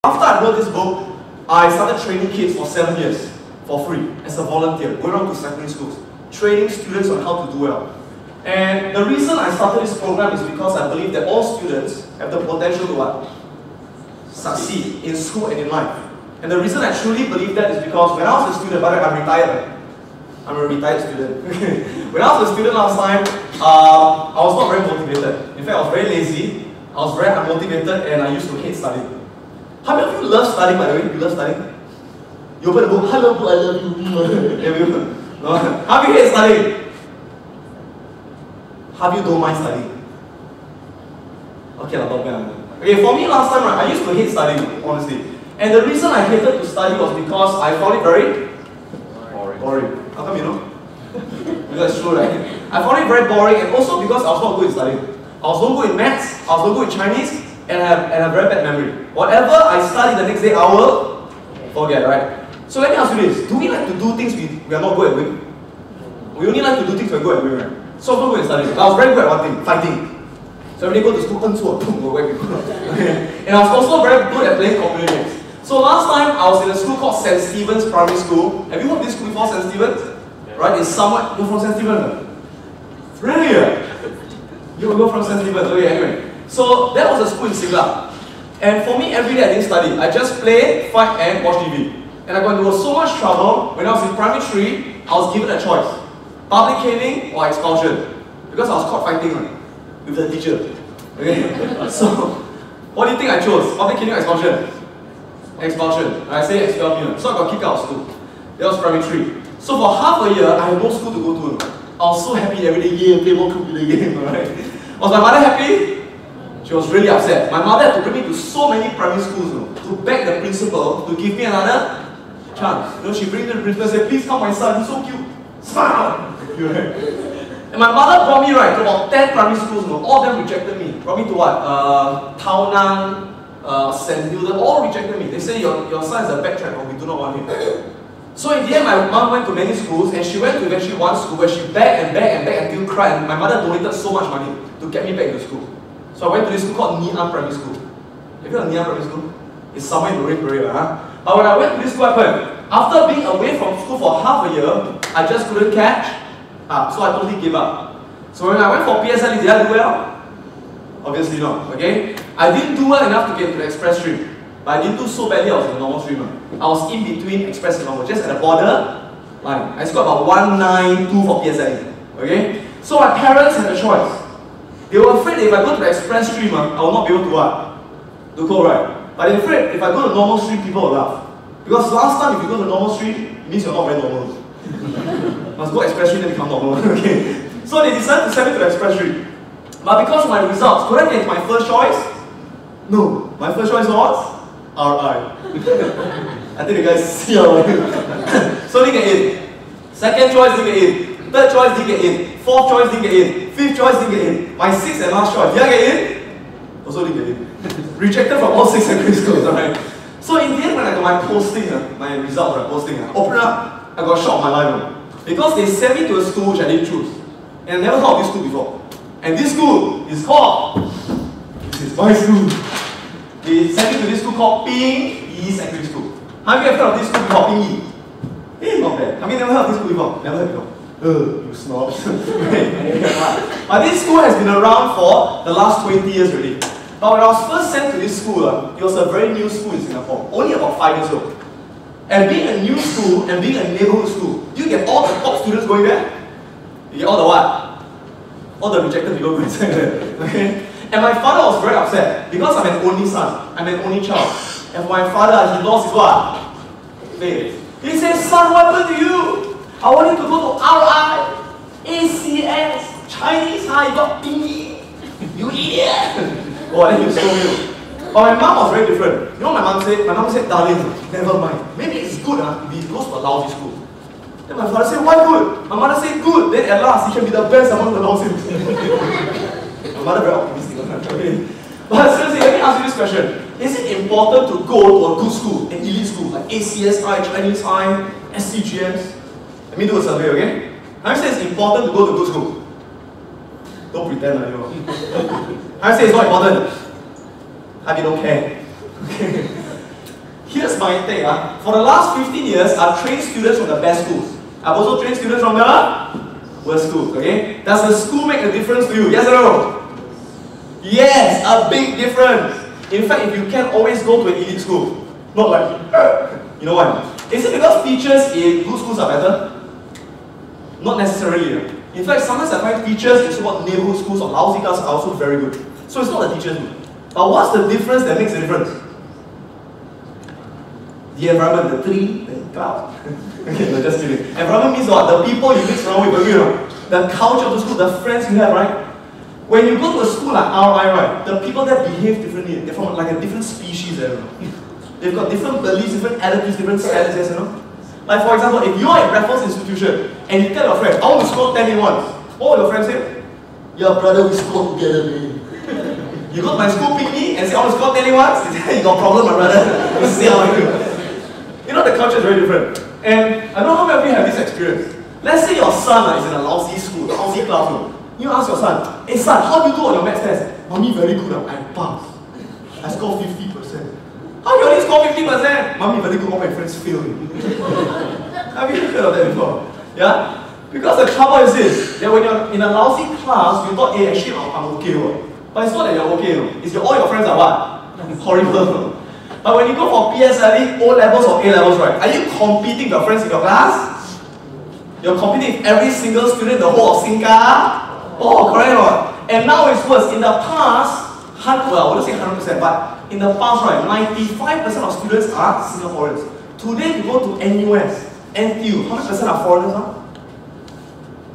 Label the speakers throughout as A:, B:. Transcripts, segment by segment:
A: After I wrote this book, I started training kids for 7 years for free as a volunteer, going around to secondary schools, training students on how to do well. And the reason I started this program is because I believe that all students have the potential to what? Succeed in school and in life. And the reason I truly believe that is because when I was a student, by the way, I'm retired. I'm a retired student. When I was a student last time, I was not very motivated. In fact, I was very lazy, I was very unmotivated, and I used to hate studying. How many of you love studying, by the way? You love studying? You open a book, hello book, I love you. How do you hate studying? How do you don't mind studying? Okay, not bad. Okay, for me last time, right, I used to hate studying, honestly. And the reason I hated to study was because I found it very boring. How come you know? Because it's true, right? I found it very boring, and also because I was not good in studying. I was not good in maths, I was not good in Chinese, and I have very bad memory. Whatever I study the next day, I will forget, right? So let me ask you this. Do we like to do things we are not good at doing? We only like to do things we are good at doing, right? So I was not good at studying. I was very good at one thing, fighting. So every day go to school, boom, whack people. And I was also very good at playing computer games. So last time I was in a school called St. Stephen's Primary School. Have you heard of this school before, St. Stephen's? Yeah. Right? It's somewhat. You're from St. Stephen's? Really? You go from St. Stephen's? Okay, anyway. So that was a school in Siglap. And for me, every day I didn't study. I just play, fight, and watch TV. And I got into so much trouble when I was in primary 3. I was given a choice: public caning or expulsion. Because I was caught fighting with the teacher. Okay? So, what do you think I chose? Public caning or expulsion? Expulsion. I say expel me. So I got kicked out of school. That was primary 3. So for half a year, I had no school to go to. I was so happy every day, yeah, play more computer game, right? Was my mother happy? She was really upset. My mother had to bring me to so many primary schools to beg the principal to give me another chance. She bring the principal and said, please come my son, he's so cute. Smile! And my mother brought me to about 10 primary schools, all of them rejected me. Brought me to what? Tao Nan, St. Hilda, all rejected me. They say your son is a backtrack, but we do not want him. So in the end, my mom went to many schools, and she went to eventually one school where she begged and begged and begged until cried. And my mother donated so much money to get me back to school. So I went to this school called Ngee Ann Primary School. Have you heard of Ngee Ann Primary School? It's somewhere in Marine Parade, But when I went to this school, what happened? After being away from school for half a year, I just couldn't catch up. So I totally gave up. So when I went for PSLE, did I do well? Obviously not, okay? I didn't do well enough to get to the express stream. But I didn't do so badly, I was in the normal stream. I was in between express and normal, just at the border line. I scored about 192 for PSLE, okay? So my parents had a choice. They were afraid that if I go to the express stream, I will not be able to what? To go right. But they're afraid if I go to normal stream, people will laugh. Because last time if you go to normal stream, it means you're not very normal. Must go express stream then become normal, okay? So they decided to send me to the express stream. But because of my results, could I get my first choice? No. My first choice was RI. I think you guys see how So didn't get in. Second choice didn't get in. Third choice didn't get in. Fourth choice didn't get in. Fifth choice didn't get in. My sixth and last choice, did I get in? Also didn't get in. Rejected from all 6 secondary schools, alright? So in the end, when I got my posting, my result for posting, open up, I got shocked my life. Because they sent me to a school which I didn't choose. And I never heard of this school before. And this school is called, this is my school. They sent me to this school called Ping Yi Secondary School. How many have heard of this school called Ping Yi? Hey, not bad. How many never heard of this school before? Never heard before. You snobs. But this school has been around for the last 20 years already. But when I was first sent to this school, it was a very new school in Singapore, only about 5 years old. And being a new school and being a neighborhood school, do you get all the top students going there? You get all the what? All the rejected people going there. Okay? And my father was very upset because I'm an only son, I'm an only child. And for my father, he lost his what? Faith. He said, son, what happened to you? I want you to go to RI, ACS, Chinese High, you got Ping. You idiot! Oh, then you show you. But my mom was very different. You know what my mom said? My mom said, darling, never mind. Maybe it's good if he goes to a lousy school. Then my father said, why good? My mother said, good. Then at last, he can be the best among the lousy. My mother very optimistic. Okay. But seriously, let me ask you this question. Is it important to go to a good school, an elite school, like ACSI, Chinese High, SCGMs? Let me do a survey, okay? I say it's important to go to good school. Don't pretend like you know. I say it's not important. I don't care. Okay. my take. For the last 15 years, I've trained students from the best schools. I've also trained students from the worst schools, okay? Does the school make a difference to you? Yes or no? Yes, a big difference. In fact, if you can, always go to an elite school. Not like, you know why? Is it because teachers in good schools are better? Not necessarily. In fact, sometimes I find teachers in so-called neighborhood schools or lousy classes are also very good. So it's not the teachers. But what's the difference that makes a difference? The environment, the tree, the cloud. Okay, no, just kidding. Environment means what? The people you mix around with, you know, the culture of the school, the friends you have, right? When you go to a school like RI, right, the people that behave differently, they're from like a different species, you know. They've got different beliefs, different attitudes, different strategies, you know. Like for example, if you're at Raffles Institution and you tell your friend, I want to score 10 A1s, what will your friend say? Yeah, brother, we score together, man. You go to my school, pick me, and say, I want to score 10 A1s? You got a problem, my brother. You see how I do. You know, the culture is very different. And I don't know how many of you have this experience. Let's say your son is in a lousy school, lousy classroom. You ask your son, hey son, how do you do on your maths test? Mommy, very good, I passed. I scored 50%. How you only score 50%? Mommy, very good, all my friends failed. Have you heard of that before? Yeah? Because the trouble is this, that when you're in a lousy class, you thought, hey, actually, I'm okay. But it's not that you're okay. It's all your friends are what? Horrible. But when you go for PSLE, O-levels or A-levels, right, are you competing with your friends in your class? You're competing with every single student in the whole of Singapore? Oh, correct or not? And now it's worse. In the past, well, I wouldn't say 100%, but in the past, right, 95% of students are Singaporeans. Today, you go to NUS, NTU, how much percent are foreigners?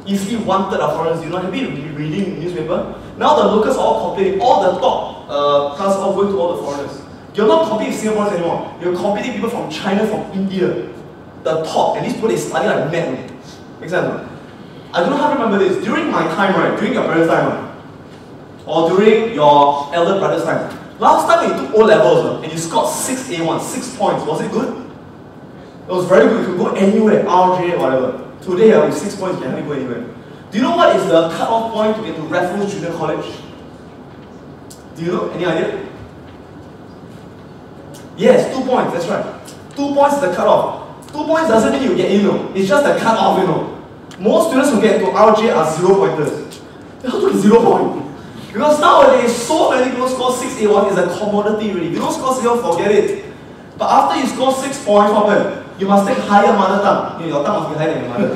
A: Easily 1/3 are foreigners. You know, have you been reading the newspaper? Now the locals are all complaining. All the top classes are going to all the foreigners. You're not competing with Singaporeans anymore. You're competing with people from China, from India. The top. And these people, they study like mad. Make sense? I don't know how to remember this. During my time, right? During your parents' time, or during your elder brother's time. Last time when you took O-levels and you scored 6 A1, 6 points. Was it good? It was very good. You could go anywhere, RJ, whatever. Today, with 6 points, you can hardly go anywhere. Do you know what is the cut-off point to get to Raffles Junior College? Do you know? Any idea? Yes, 2 points, that's right. 2 points is the cut-off. 2 points doesn't mean you get in, it's just the cut-off, Most students who get to RJ are 0 pointers. How to get 0 point? Because nowadays, so many people score 6 A1 is a commodity really. If you don't score 0, forget it. But after you score 6 points, what happens? You must take higher mother tongue. Your tongue must be higher than your mother.